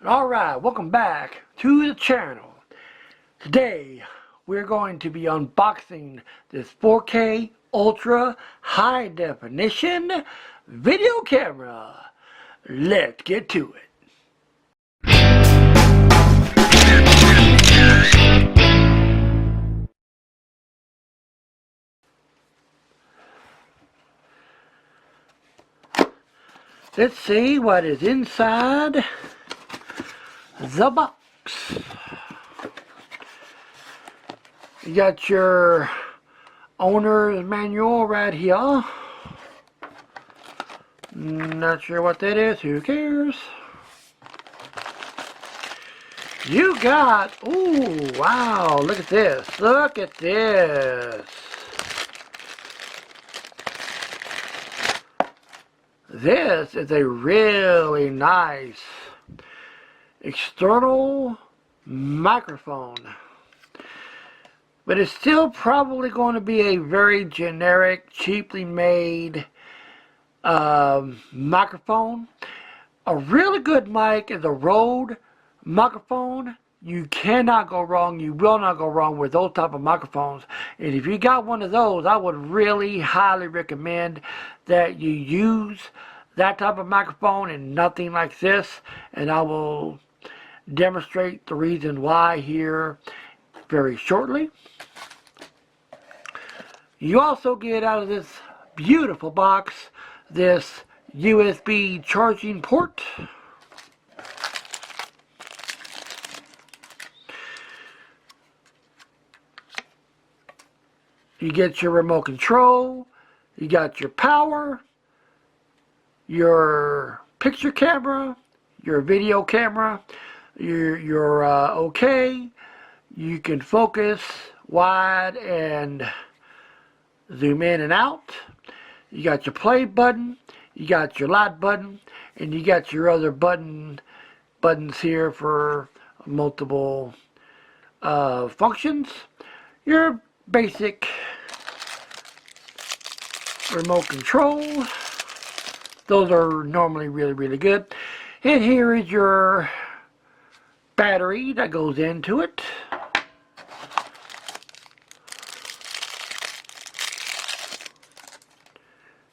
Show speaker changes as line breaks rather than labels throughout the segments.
Alright, welcome back to the channel. Today, we're going to be unboxing this 4K Ultra High Definition video camera. Let's get to it. Let's see what is inside the box. You got your owner's manual right here. Not sure what that is, who cares? You got, ooh, wow, look at this, look at this. This is a really nice external microphone. But it's still probably going to be a very generic, cheaply made microphone. A really good mic is a Rode microphone. You cannot go wrong. You will not go wrong with those type of microphones. And if you got one of those, I would really highly recommend that you use that type of microphone and nothing like this. And I will demonstrate the reason why here very shortly. You also get out of this beautiful box this USB charging port. You get your remote control, you got your power, your picture camera, your video camera, your OK. You can focus wide and zoom in and out. You got your play button, you got your light button, and you got your other buttons here for multiple functions. Your basic remote control. Those are normally really good. And here is your battery that goes into it.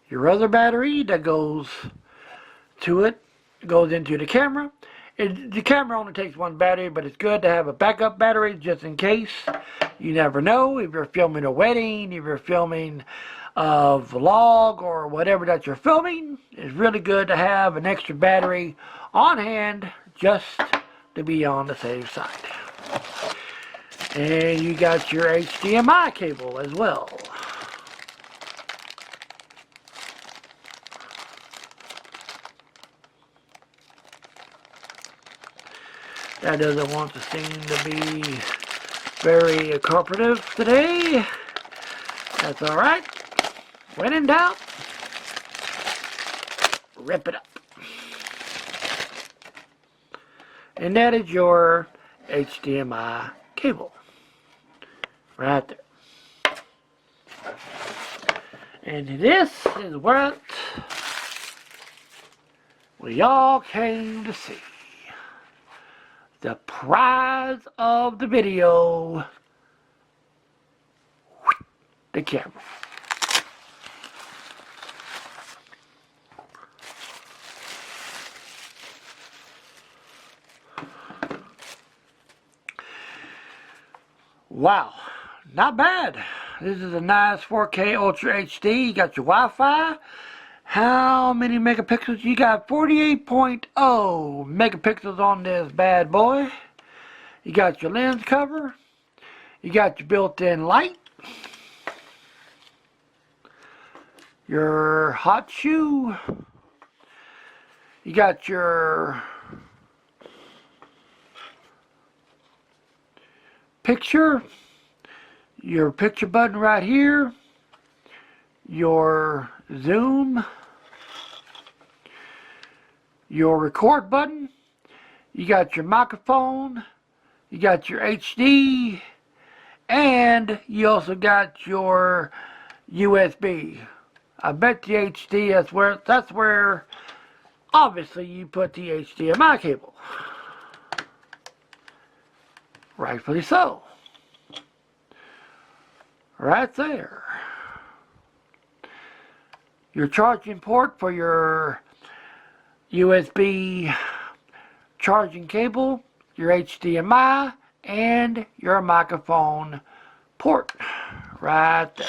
Your other battery that goes to it goes into the camera. The camera only takes one battery, but it's good to have a backup battery just in case. You never know if you're filming a wedding, if you're filming a vlog or whatever that you're filming. It's really good to have an extra battery on hand just to be on the safe side. And you got your HDMI cable as well. That doesn't want to seem to be very cooperative today. That's alright. When in doubt, rip it up. And that is your HDMI cable. Right there. And this is what we all came to see. The prize of the video, the camera. Wow, not bad. This is a nice 4K Ultra HD. You got your Wi-Fi. How many megapixels? You got 48.0 megapixels on this bad boy. You got your lens cover. You got your built-in light. Your hot shoe. You got your picture button right here. Your zoom. Your record button. You got your microphone. You got your HD. And you also got your USB. I bet the HD, that's where obviously you put the HDMI cable. Rightfully so. Right there. Your charging port for your USB charging cable, your HDMI, and your microphone port. Right there.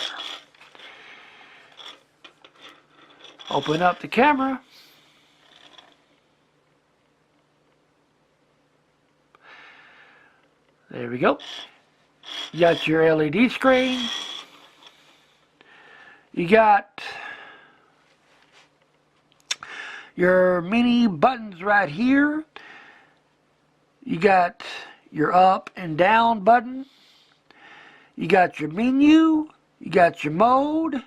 Open up the camera. There we go. You got your LED screen. You got your mini buttons right here. You got your up and down button. You got your menu. You got your mode.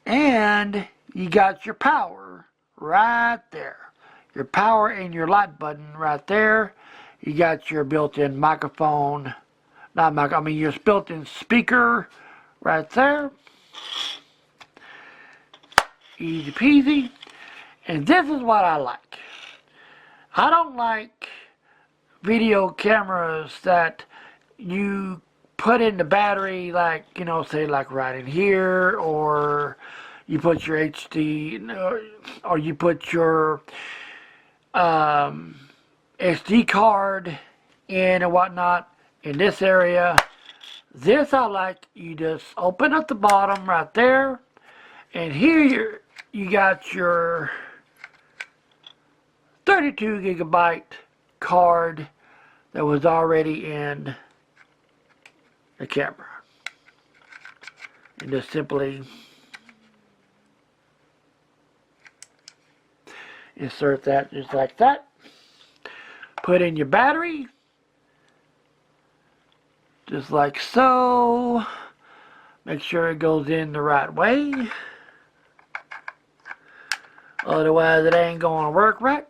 And you got your power right there. Your power and your light button right there. You got your built-in microphone. Your built-in speaker right there. Easy peasy. And this is what I like. I don't like video cameras that you put in the battery, like, you know, say like right in here, or you put your HD, or you put your SD card in and whatnot in this area. This I like, you just open up the bottom right there, and here you got your 32 gigabyte card that was already in the camera. And just simply insert that just like that. Put in your battery, just like so. Make sure it goes in the right way. Otherwise it ain't gonna work right.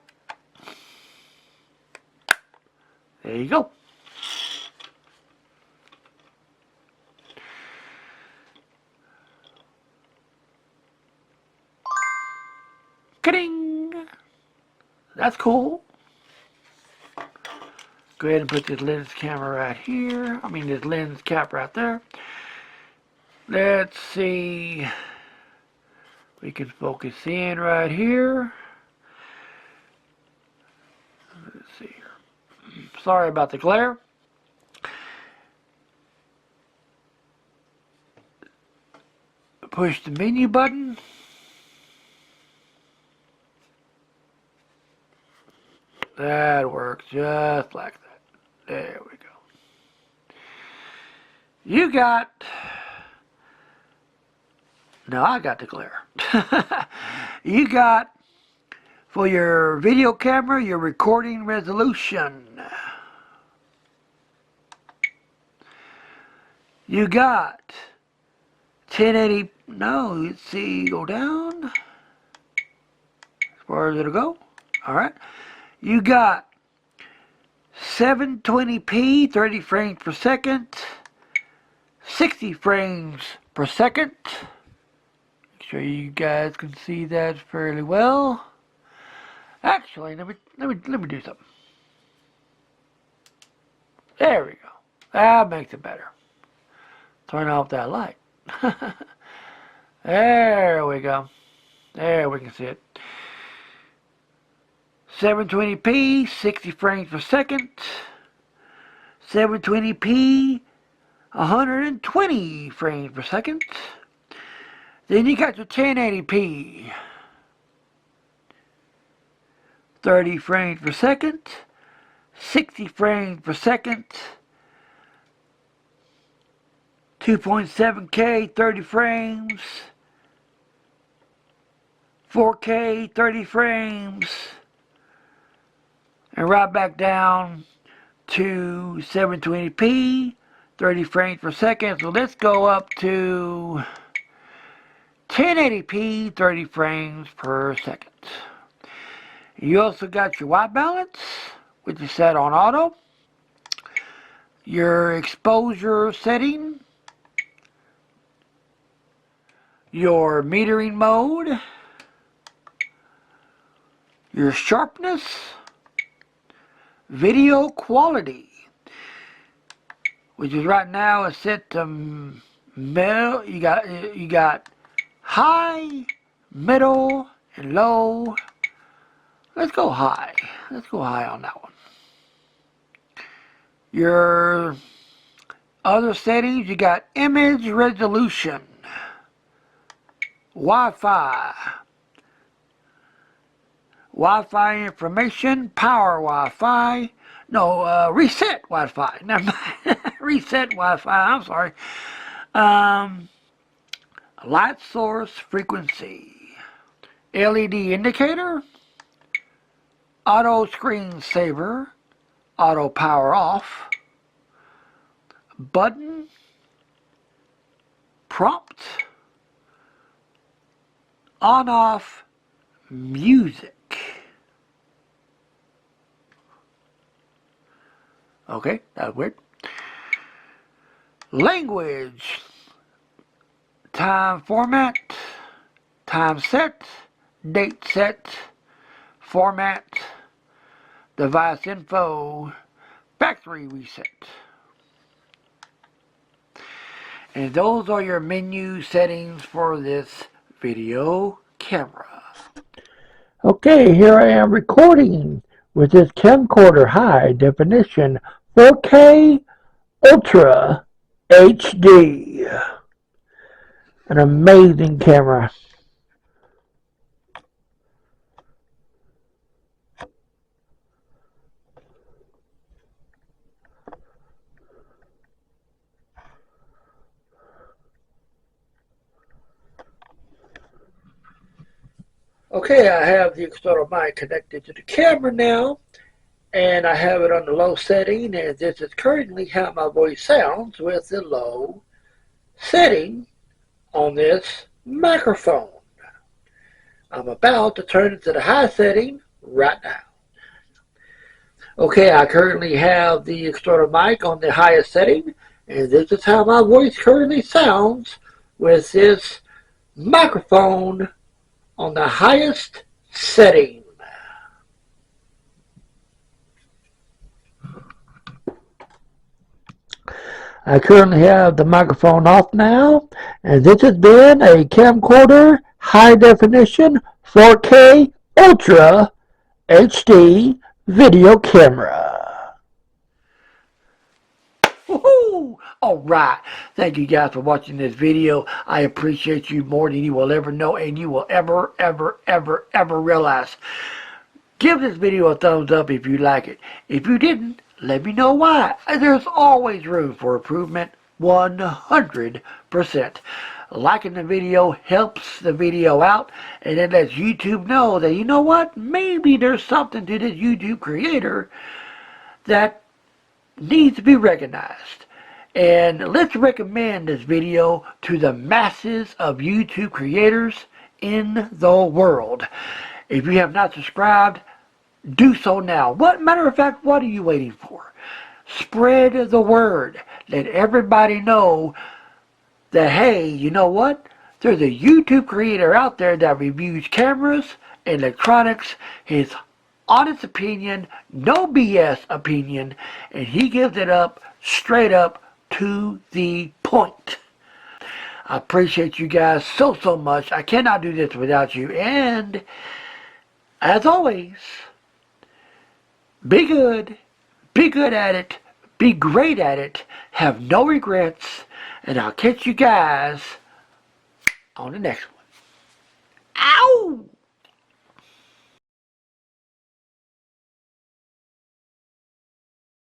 There you go. Ka-ding! That's cool. Go ahead and put this lens camera right here. This lens cap right there. Let's see. We can focus in right here. Let's see here. Sorry about the glare. Push the menu button. That works just like that. There we go. You got... No, I got the glare. You got, for your video camera, your recording resolution. You got 1080... No, let's see, go down. As far as it'll go. Alright. You got 720p, 30 frames per second, 60 frames per second. Make sure you guys can see that fairly well. Actually, let me do something. There we go. That makes it better. Turn off that light. There we go. There we can see it. 720p, 60 frames per second. 720p, 120 frames per second. Then you got your 1080p, 30 frames per second, 60 frames per second, 2.7K, 30 frames, 4K, 30 frames, and right back down to 720p, 30 frames per second. So let's go up to 1080p, 30 frames per second. You also got your white balance, which is set on auto. Your exposure setting. Your metering mode. Your sharpness. Video quality. which is right now is set to middle. You got high, middle, and low. Let's go high. Let's go high on that one. Your other settings, you got image resolution, Wi-Fi, Wi-Fi information, power Wi-Fi, no, reset Wi-Fi, never mind, reset Wi-Fi, I'm sorry, light source frequency, LED indicator, auto screensaver, auto power off, button, prompt, on off, music. Okay, that's weird. Language, time format, time set, date set, format, device info, factory reset. And those are your menu settings for this video camera. Okay, here I am recording with this camcorder high definition 4K Ultra HD. An amazing camera. Okay, I have the external mic connected to the camera now, and I have it on the low setting, and this is currently how my voice sounds with the low setting on this microphone. I'm about to turn it to the high setting right now. Okay, I currently have the external mic on the highest setting, and this is how my voice currently sounds with this microphone on the highest setting. I currently have the microphone off now, and this has been a camcorder high definition 4K Ultra HD video camera. Woohoo! Alright, thank you guys for watching this video. I appreciate you more than you will ever know and you will ever realize. Give this video a thumbs up if you like it. If you didn't, let me know why. There's always room for improvement, 100%. Liking the video helps the video out, and it lets YouTube know that, you know what, maybe there's something to this YouTube creator that needs to be recognized. And let's recommend this video to the masses of YouTube creators in the world. If you have not subscribed, do so now. Matter of fact, what are you waiting for? Spread the word. Let everybody know that, hey, you know what? There's a YouTube creator out there that reviews cameras, electronics, his honest opinion, no BS opinion, and he gives it up straight up to the point. I appreciate you guys so much. I cannot do this without you. And as always, be good at it, be great at it, have no regrets, and I'll catch you guys on the next one. Ow!